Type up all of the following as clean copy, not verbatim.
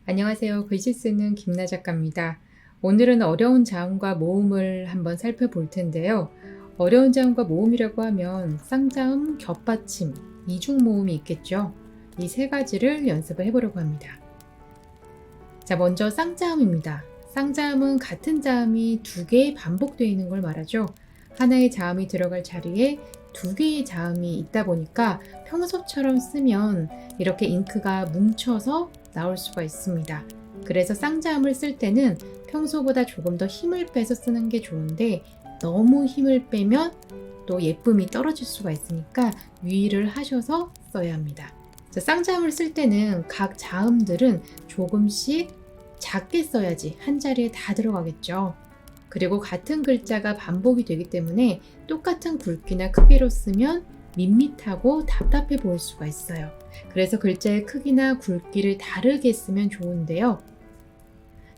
안녕하세요. 글씨 쓰는 김나 작가입니다. 오늘은 어려운 자음과 모음을 한번 살펴볼 텐데요. 어려운 자음과 모음이라고 하면 쌍자음, 겹받침, 이중 모음이 있겠죠. 이 세 가지를 연습을 해보려고 합니다. 자, 먼저 쌍자음입니다. 쌍자음은 같은 자음이 두 개 반복되어 있는 걸 말하죠. 하나의 자음이 들어갈 자리에 두 개의 자음이 있다 보니까 평소처럼 쓰면 이렇게 잉크가 뭉쳐서 나올 수가 있습니다. 그래서 쌍자음을 쓸 때는 평소보다 조금 더 힘을 빼서 쓰는 게 좋은데 너무 힘을 빼면 또 예쁨이 떨어질 수가 있으니까 유의를 하셔서 써야 합니다. 자, 쌍자음을 쓸 때는 각 자음들은 조금씩 작게 써야지 한 자리에 다 들어가겠죠. 그리고 같은 글자가 반복이 되기 때문에 똑같은 굵기나 크기로 쓰면 밋밋하고 답답해 보일 수가 있어요. 그래서 글자의 크기나 굵기를 다르게 쓰면 좋은데요.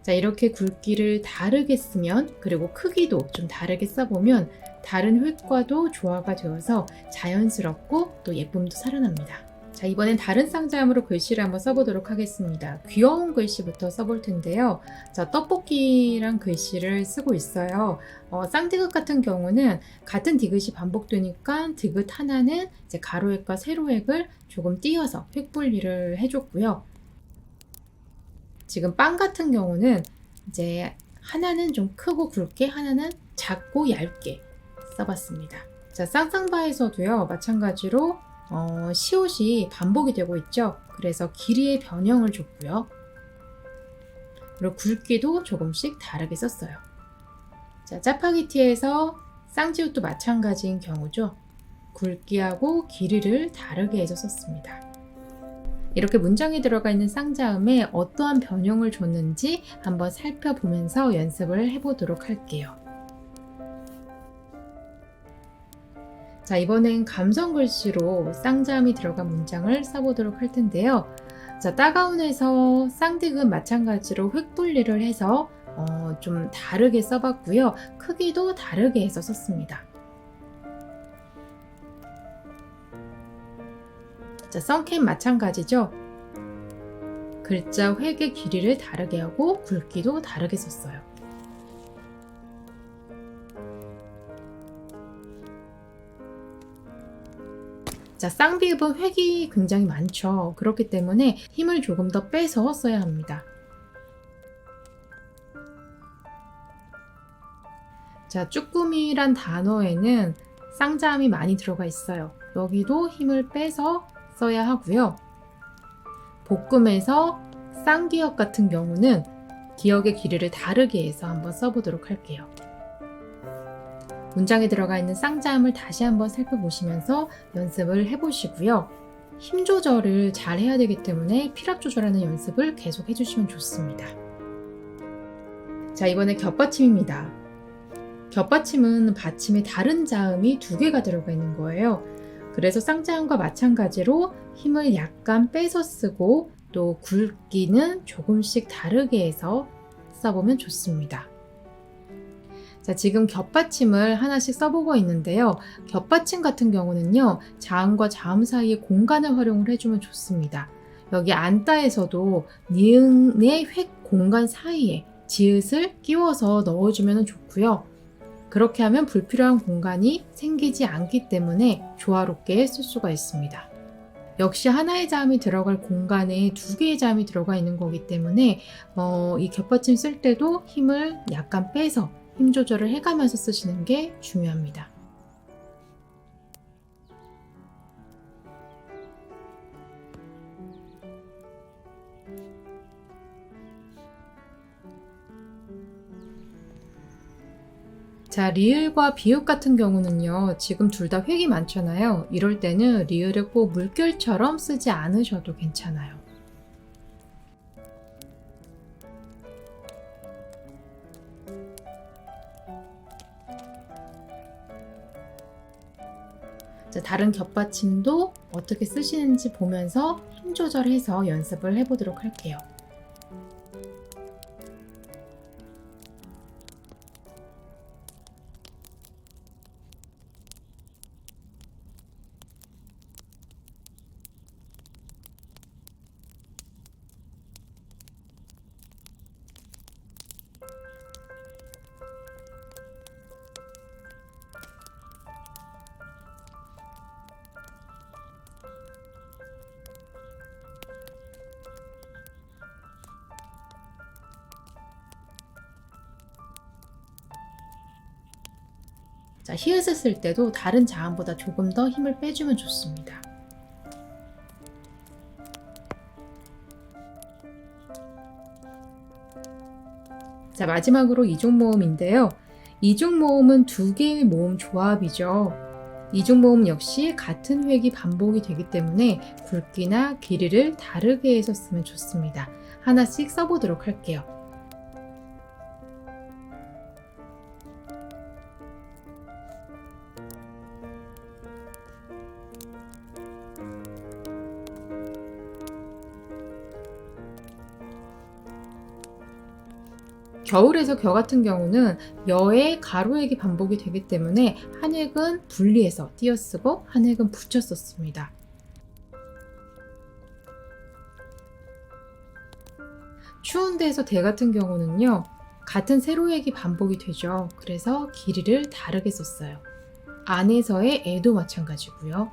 자, 이렇게 굵기를 다르게 쓰면 그리고 크기도 좀 다르게 써보면 다른 획과도 조화가 되어서 자연스럽고 또 예쁨도 살아납니다. 자, 이번엔 다른 쌍자음으로 글씨를 한번 써보도록 하겠습니다. 귀여운 글씨부터 써볼 텐데요. 자, 떡볶이랑 글씨를 쓰고 있어요. 쌍디귿 같은 경우는 같은 디귿이 반복되니까 디귿 하나는 이제 가로획과 세로획을 조금 띄어서 획 분리를 해줬고요. 지금 빵 같은 경우는 이제 하나는 좀 크고 굵게, 하나는 작고 얇게 써봤습니다. 자, 쌍쌍바에서도요, 마찬가지로 시옷이 반복이 되고 있죠. 그래서 길이의 변형을 줬고요. 그리고 굵기도 조금씩 다르게 썼어요. 자, 짜파게티에서 쌍지옷도 마찬가지인 경우죠. 굵기하고 길이를 다르게 해서 썼습니다. 이렇게 문장에 들어가 있는 쌍자음에 어떠한 변형을 줬는지 한번 살펴보면서 연습을 해보도록 할게요. 자, 이번엔 감성 글씨로 쌍자음이 들어간 문장을 써보도록 할 텐데요. 자, 따가운에서 쌍디귿 마찬가지로 획 분리를 해서 좀 다르게 써봤고요. 크기도 다르게 해서 썼습니다. 자, 썬캠 마찬가지죠. 글자 획의 길이를 다르게 하고 굵기도 다르게 썼어요. 자, 쌍비읍은 획이 굉장히 많죠. 그렇기 때문에 힘을 조금 더 빼서 써야 합니다. 자, 쭈꾸미란 단어에는 쌍자음이 많이 들어가 있어요. 여기도 힘을 빼서 써야 하고요. 볶음에서 쌍기역 같은 경우는 기역의 길이를 다르게 해서 한번 써보도록 할게요. 문장에 들어가 있는 쌍자음을 다시 한번 살펴보시면서 연습을 해보시고요. 힘 조절을 잘 해야 되기 때문에 필압 조절하는 연습을 계속 해주시면 좋습니다. 자, 이번에 겹받침입니다. 겹받침은 받침에 다른 자음이 두 개가 들어가 있는 거예요. 그래서 쌍자음과 마찬가지로 힘을 약간 빼서 쓰고 또 굵기는 조금씩 다르게 해서 써보면 좋습니다. 자, 지금 겹받침을 하나씩 써보고 있는데요. 겹받침 같은 경우는요, 자음과 자음 사이에 공간을 활용을 해주면 좋습니다. 여기 안따에서도 니은의 획 공간 사이에 지읒을 끼워서 넣어주면 좋고요. 그렇게 하면 불필요한 공간이 생기지 않기 때문에 조화롭게 쓸 수가 있습니다. 역시 하나의 자음이 들어갈 공간에 두 개의 자음이 들어가 있는 거기 때문에 이 겹받침 쓸 때도 힘을 약간 빼서 힘 조절을 해가면서 쓰시는 게 중요합니다. 자, 리을과 비읍 같은 경우는요, 지금 둘 다 획이 많잖아요. 이럴 때는 리을을 꼭 물결처럼 쓰지 않으셔도 괜찮아요. 자, 다른 겹받침도 어떻게 쓰시는지 보면서 힘 조절해서 연습을 해보도록 할게요. 자, 히읗을 쓸 때도 다른 자음보다 조금 더 힘을 빼주면 좋습니다. 자, 마지막으로 이중모음인데요. 이중모음은 두 개의 모음 조합이죠. 이중모음 역시 같은 획이 반복이 되기 때문에 굵기나 길이를 다르게 해서 쓰면 좋습니다. 하나씩 써보도록 할게요. 겨울에서 겨 같은 경우는 여의 가로획이 반복이 되기 때문에 한 획은 분리해서 띄어쓰고 한 획은 붙여 썼습니다. 추운데에서 대 같은 경우는요, 같은 세로획이 반복이 되죠. 그래서 길이를 다르게 썼어요. 안에서의 애도 마찬가지고요.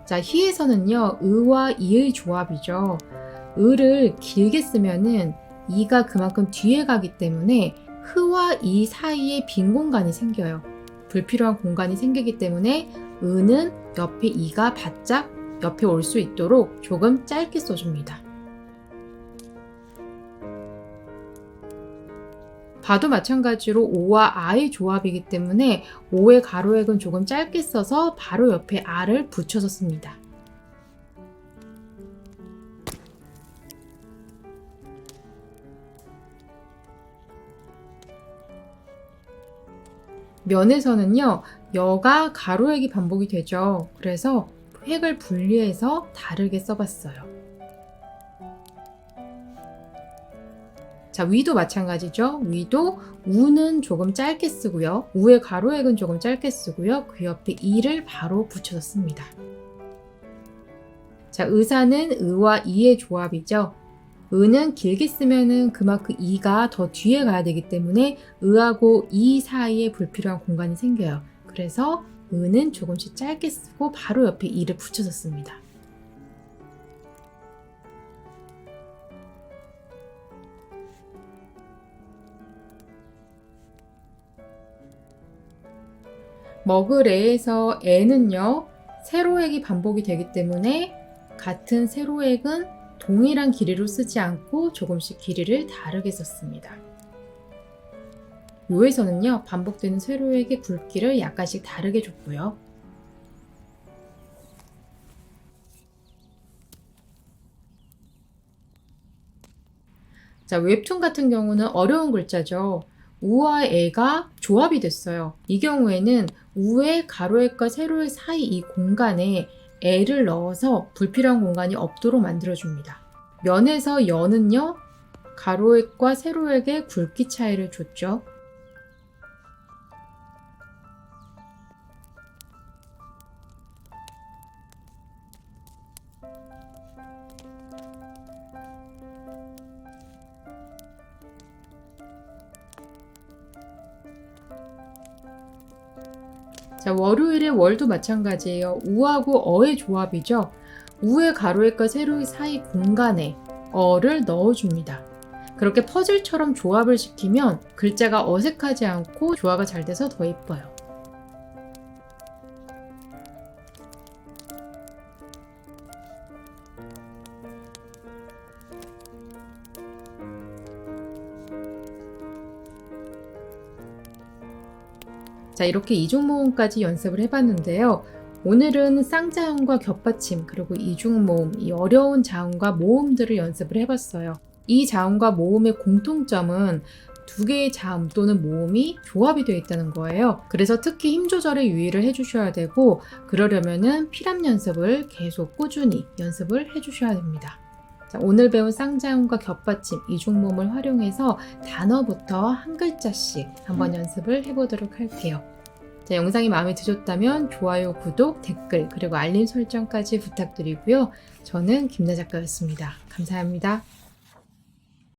자, 히에서는요, 의와 이의 조합이죠. 의를 길게 쓰면은 이가 그만큼 뒤에 가기 때문에 흐와 이 사이에 빈 공간이 생겨요. 불필요한 공간이 생기기 때문에 의는 옆에 이가 바짝 옆에 올 수 있도록 조금 짧게 써줍니다. 바도 마찬가지로 오와 아의 조합이기 때문에 오의 가로획은 조금 짧게 써서 바로 옆에 아를 붙여서 씁니다. 면에서는요, 여가 가로획이 반복이 되죠. 그래서 획을 분리해서 다르게 써봤어요. 자, 위도 마찬가지죠. 위도 우는 조금 짧게 쓰고요. 우의 가로획은 조금 짧게 쓰고요. 그 옆에 이를 바로 붙여서 씁니다. 자, 의사는 의와 이의 조합이죠. 의는 길게 쓰면은 그만큼 이가 더 뒤에 가야 되기 때문에 의하고 이 사이에 불필요한 공간이 생겨요. 그래서 의는 조금씩 짧게 쓰고 바로 옆에 이를 붙여서 씁니다. 먹으래에서 애는요, 세로획이 반복이 되기 때문에 같은 세로획은 동일한 길이로 쓰지 않고 조금씩 길이를 다르게 썼습니다. 요에서는요, 반복되는 세로획의 굵기를 약간씩 다르게 줬고요. 자, 웹툰 같은 경우는 어려운 글자죠. 우와 애가 조합이 됐어요. 이 경우에는 우의 가로획과 세로획 사이 이 공간에 애를 넣어서 불필요한 공간이 없도록 만들어줍니다. 면에서 여는요, 가로획과 세로획의 굵기 차이를 줬죠. 자, 월요일의 월도 마찬가지예요. 우하고 어의 조합이죠. 우의 가로획과 세로의 사이 공간에 어를 넣어줍니다. 그렇게 퍼즐처럼 조합을 시키면 글자가 어색하지 않고 조화가 잘 돼서 더 예뻐요. 자, 이렇게 이중모음까지 연습을 해봤는데요. 오늘은 쌍자음과 겹받침, 그리고 이중모음, 이 어려운 자음과 모음들을 연습을 해봤어요. 이 자음과 모음의 공통점은 두 개의 자음 또는 모음이 조합이 되어 있다는 거예요. 그래서 특히 힘 조절에 유의를 해주셔야 되고, 그러려면은 필압 연습을 계속 꾸준히 연습을 해주셔야 됩니다. 자, 오늘 배운 쌍자음과 겹받침, 이중모음을 활용해서 단어부터 한 글자씩 한번 연습을 해보도록 할게요. 자, 영상이 마음에 드셨다면 좋아요, 구독, 댓글, 그리고 알림 설정까지 부탁드리고요. 저는 김나 작가였습니다. 감사합니다.